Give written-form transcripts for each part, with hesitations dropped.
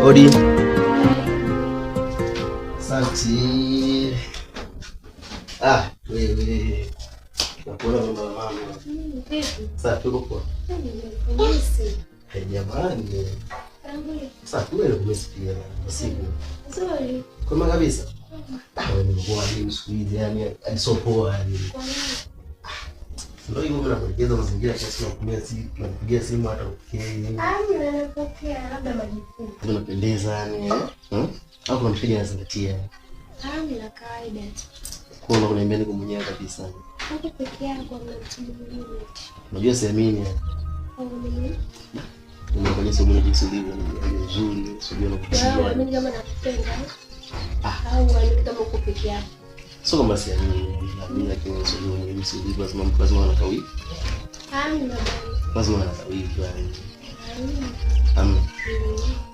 Odi. Santi. Wewe. Nakula mama. Sasa tuko kwa. Jamani. Sasa wewe umesikia usiku. Sorry. Kwa kabisa. Wewe ni mgoa mswidi yani alisopoa yani. Ndio hivyo mnapoelekeza mazingira kiasi tunapigia simu hata ukeni. Napokea labda majukumu. Tunapendeza yani. Au kuna mpiga anazingatia. La kawaida tu. Kwa nini unaniambia niko mwenyewe kabisa? Uko peke yako na mtu mwingine. Unajua siamini. Unaangalia sio mwenye jinsi ulivyo ni nzuri, sio na kutia. Mimi kama nakupenda. Au wewe kama uko peke yako. Sio kama siamini, lakini sio mwenye jinsi ulivyo lazima anakawi. Lazima anakawi yani.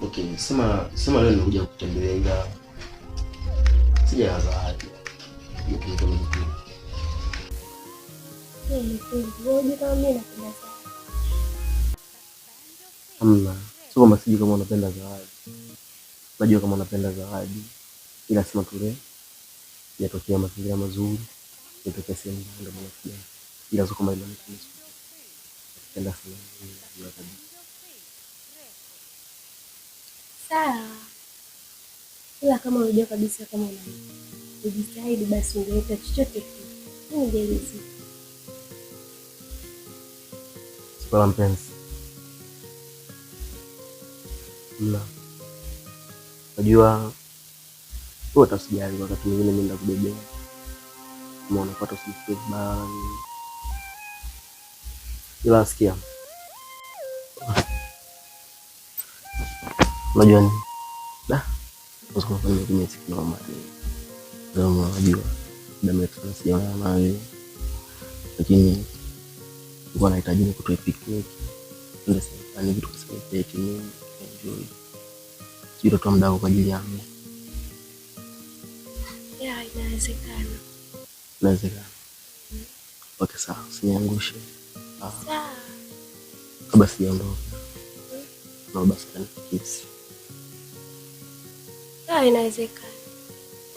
Okay, sema leo nimekuja kutembelea ila sijaanza hadi. Ndio kama hivi. Ngoja kama mimi napenda sana. Sio kama sijui kama unapenda zawadi. Najua kama unapenda zawadi. Ila sema tule yatokea mazingira mazuri. Yatokea sehemu ndio maana sija. Ila sio kama ile mtu. Napenda sana hiyo kabisa. Sawa. Ila kama unajua kabisa kama unajitahidi basi ungeleta chochote kile. Ungelezi. Sipala mpenzi. Najua wewe utasijali wakati mwingine mimi ndakubebea. Kama unapata usifike bani. Ila sikia. Unajua nini? Usiku kwa nini nimesikia mama. Ndio unajua. Ndio tunasiana nawe. Lakini kwa nahitaji kutoa picnic. Ndio sasa ni vitu kama peti nini enjoy. Sio tu muda kwa ajili yangu. Ya inawezekana. Inawezekana. Okay sawa, usiniangushe. Sawa. Kabla sijaondoka. Na basi kiasi. Ya inawezekana.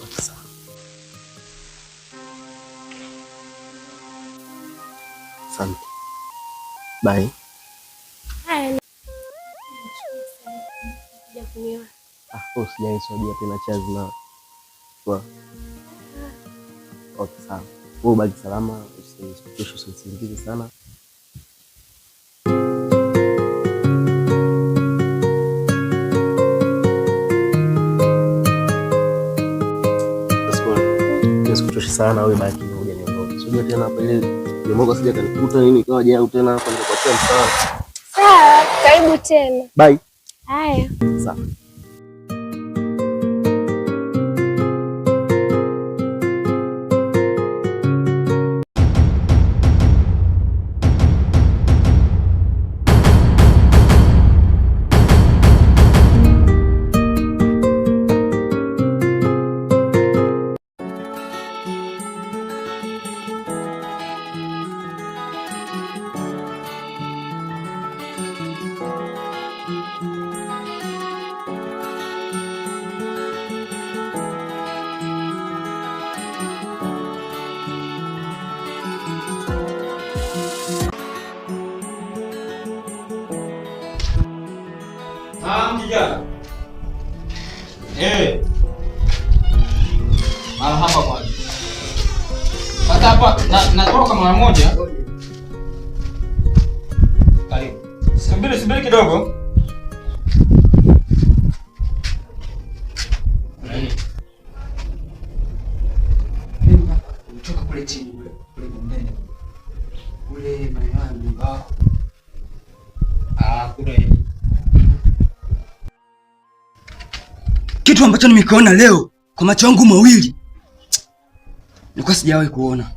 Okay sawa. Asante. Bye. Haya. Japonia. Sijaisojia tena chazi na kwa. Okay sawa. Wewe baki salama, usisingize sana. Nisikuchoshe sana wewe baki ngoja niondoke. Sio tena hapa ile nimoga sija kanikuta nini ikawa jana tena hapa nikapatia msaada. Sawa, karibu tena. Bye. Haya. Sawa. Kijana. Hapa kwanza. Sasa hapa natoka mara moja. Karibu. Subiri kidogo. Kutoka kule chini kule mbele. Kule maeneo nyumba. Kule. Kitu ambacho nimekiona leo kwa macho yangu mawili nilikuwa sijawahi kuona.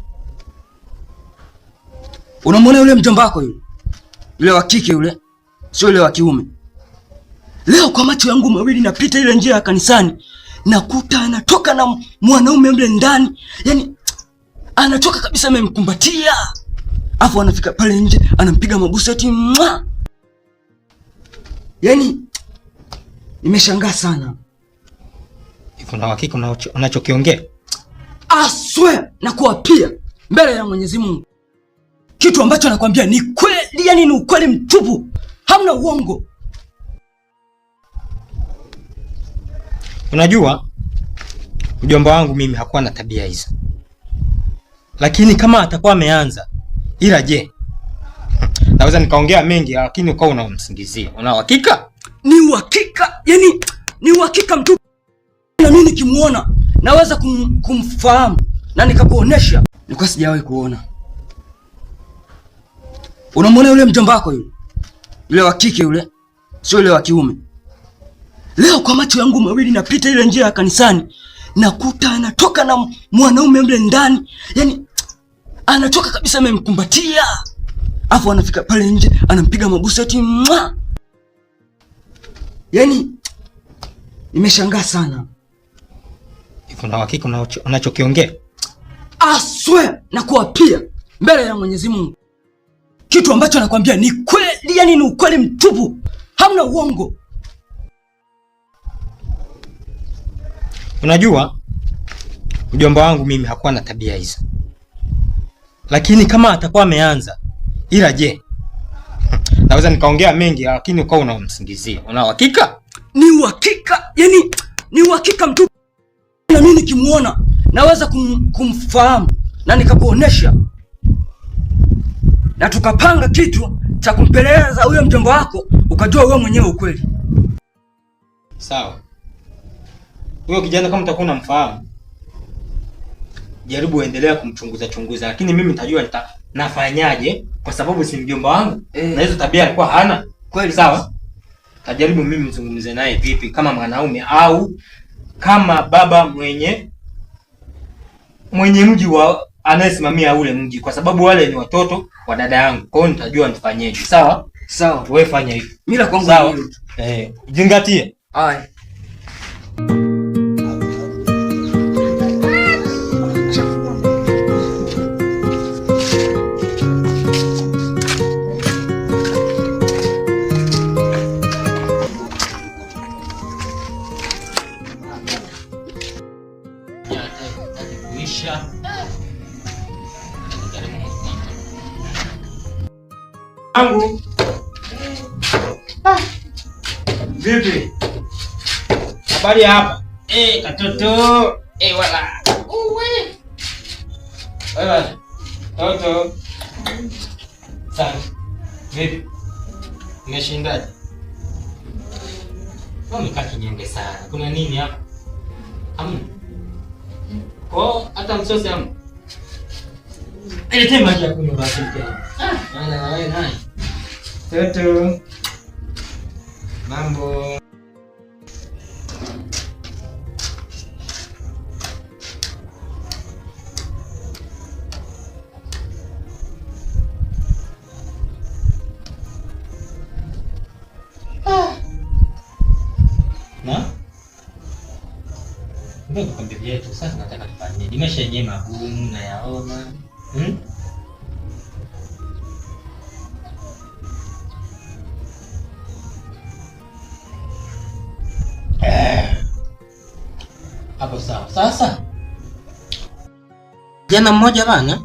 Unamwona yule mjomba wako yule wa kike yule, sio yule wa kiume. Leo kwa macho yangu mawili napita ile njia ya kanisani, nakuta anatoka na mwanaume yule ndani. Yaani anatoka kabisa amemkumbatia. Afu anafika pale nje anampiga mabusu eti mwa. Yaani nimeshangaa sana. Kuna uhakika unachokiongea? Aswe na kuapia mbele ya Mwenyezi Mungu. Kitu ambacho nakwambia ni kweli, yani ni ukweli mtupu. Hamna uongo. Unajua mjomba wangu mimi hakuwa na tabia hizo. Lakini kama atakuwa ameanza, ila je, naweza nikaongea mengi lakini ukawa unamsingizia. Una uhakika? Ni uhakika, yani ni uhakika mtupu. Na mimi nikimuona naweza kumfahamu na nikakuonesha. Nilikuwa sijawahi kuona. Unamwona yule mjomba wako yule? Yule wa kike yule, sio yule wa kiume. Leo kwa macho yangu mawili napita ile njia ya kanisani, nakuta anatoka na mwanaume mle ndani. Yaani anatoka kabisa amemkumbatia. Afu anafika pale nje anampiga mabusu eti mwa. Yaani nimeshangaa sana. Kuna uhakika unachokiongea? Aswe na kuapia mbele ya Mwenyezi Mungu. Kitu ambacho nakwambia ni kweli, yani ni ukweli mtupu. Hamna uongo. Unajua mjomba wangu mimi hakuwa na tabia hizo. Lakini kama atakuwa ameanza, ila je, naweza nikaongea mengi lakini ukawa unamsingizia. Una uhakika? Ni uhakika, yani ni uhakika mtupu. Na mimi nikimuona naweza kumfahamu na nikakuonesha. Na tukapanga kitu cha kumpeleleza huyo mjomba wako, ukajua wewe mwenyewe ukweli. Sawa. Huyo kijana kama utakuwa unamfahamu, jaribu uendelea kumchunguza, lakini mimi nitajua nafanyaje kwa sababu si mjomba wangu. Na hizo tabia alikuwa hana. Kweli. Sawa? Tajaribu mimi nizungumze naye vipi kama mwanaume au kama baba mwenye mji wa anayesimamia ule mji, kwa sababu wale ni watoto wa dada yangu. Kwa hiyo nitajua nifanyeje. Sawa? Sawa. Wewe fanya hivyo. Mila kwangu sawa. Zingatie. Haya. Angu. Vipi? Habari hapa? Katoto. Wala. Wewe. Toto. Sawa. Vipi? Umeshindaje? Umekaa kinyonge sana. Kuna nini hapa? Hamna. Kwa hata msosi hamna. Ile maji ya kunywa basi tena. Na wewe nani? Toto. Mambo. Na? Ndio kwambia yetu sasa nataka tufanye. Nimesha yenyewe magumu na yaona. Hapo sawa. Sasa jana mmoja bana,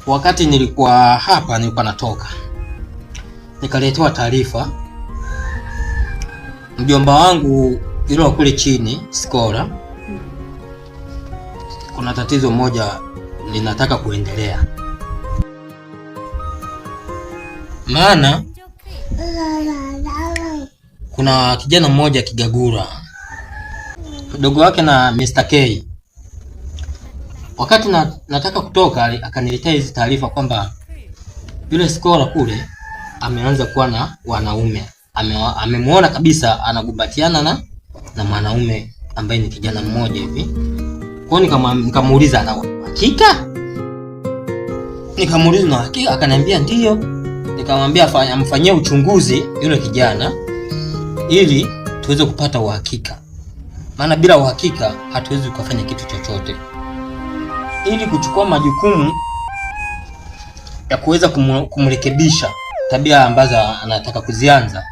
wakati nilikuwa natoka, nikaletewa taarifa mjomba wangu yule kule chini Skora, kuna tatizo moja linataka kuendelea. Maana kuna kijana mmoja Kigagura, mdogo wake na Mr. K. Wakati nataka kutoka, akaniletea hizi taarifa kwamba yule Skora kule ameanza kuwa na wanaume. Amemuona kabisa anagumbatiana na mwanaume ambaye ni kijana mmoja hivi. Kwa hiyo nikamuuliza ana hakika? Nikamuuliza na hakika, akaniambia ndio. Nikamwambia amfanyie uchunguzi yule kijana ili tuweze kupata uhakika. Maana bila uhakika hatuwezi kufanya kitu chochote. Ili kuchukua majukumu ya kuweza kumrekebisha tabia ambazo anataka kuzianza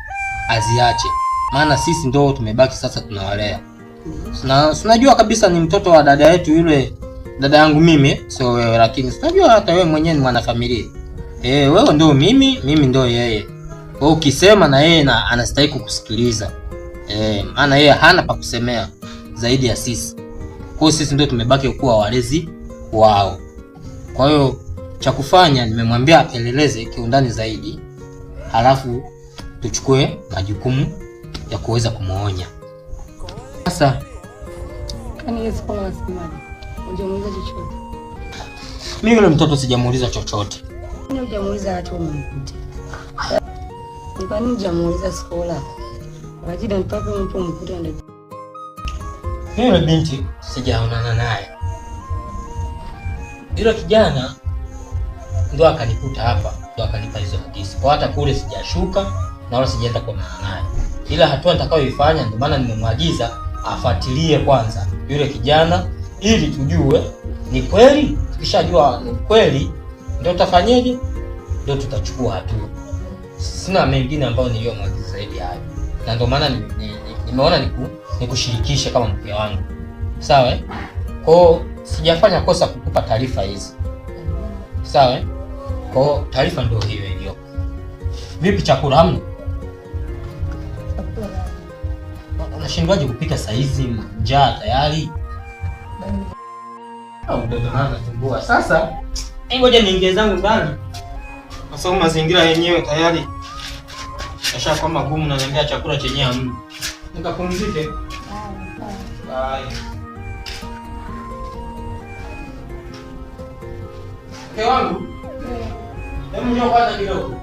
aziache, maana sisi ndio tumebaki sasa tunawalea. Unajua kabisa ni mtoto wa dada yetu yule, dada yangu mimi, sio wewe, lakini unajua hata wewe mwenyewe ni mwanafamilia. Wewe ndio mimi ndio yeye. Kwa hiyo ukisema na yeye na anastahili kukusikiliza. Maana yeye hana pa kusemea zaidi ya sisi. Kwa hiyo sisi ndio tumebaki kuwa walezi wao. Kwa hiyo cha kufanya nimemwambia apeleleze kiundani zaidi, halafu tuchukue majukumu ya kuweza kumuonya. Sasa kani Yesu kwa wasemaje? Hujamuuliza chochote? Mimi yule mtoto sijamuuliza chochote. Hujamuuliza hata umemkuta. Kwa nini hujamuuliza skola? Wajida mpaka mtu mkuta ndio. Yule binti sijaonana naye. Yule kijana ndo akanikuta hapa, ndo akanipa hizo hadithi. Kwa hata kule sijashuka na wala sijaenda kuonana naye. Ila hatua nitakayoifanya ndio maana nimemwagiza afuatilie kwanza yule kijana ili tujue ni kweli. Tukishajua ni kweli ndio tutafanyaje? Ndio tutachukua hatua. Sina mengine ambayo niliyomwagiza zaidi hayo. Na ndio maana nimeona nikushirikishe kama mke wangu. Sawa? Kwa sijafanya kosa kukupa taarifa hizi. Sawa? Kwa taarifa ndio hiyo hiyo. Vipi chakula hamna? Unashindwaje kupika saa hizi, njaa tayari? Au ndio maana tumbua. Sasa ngoja niingie zangu ndani. Kwa sababu mazingira yenyewe tayari yasha kwa magumu na niambia chakula chenyewe hamna. Nikapumzike. Bye. Mke wangu? Hebu njoo kwanza kidogo.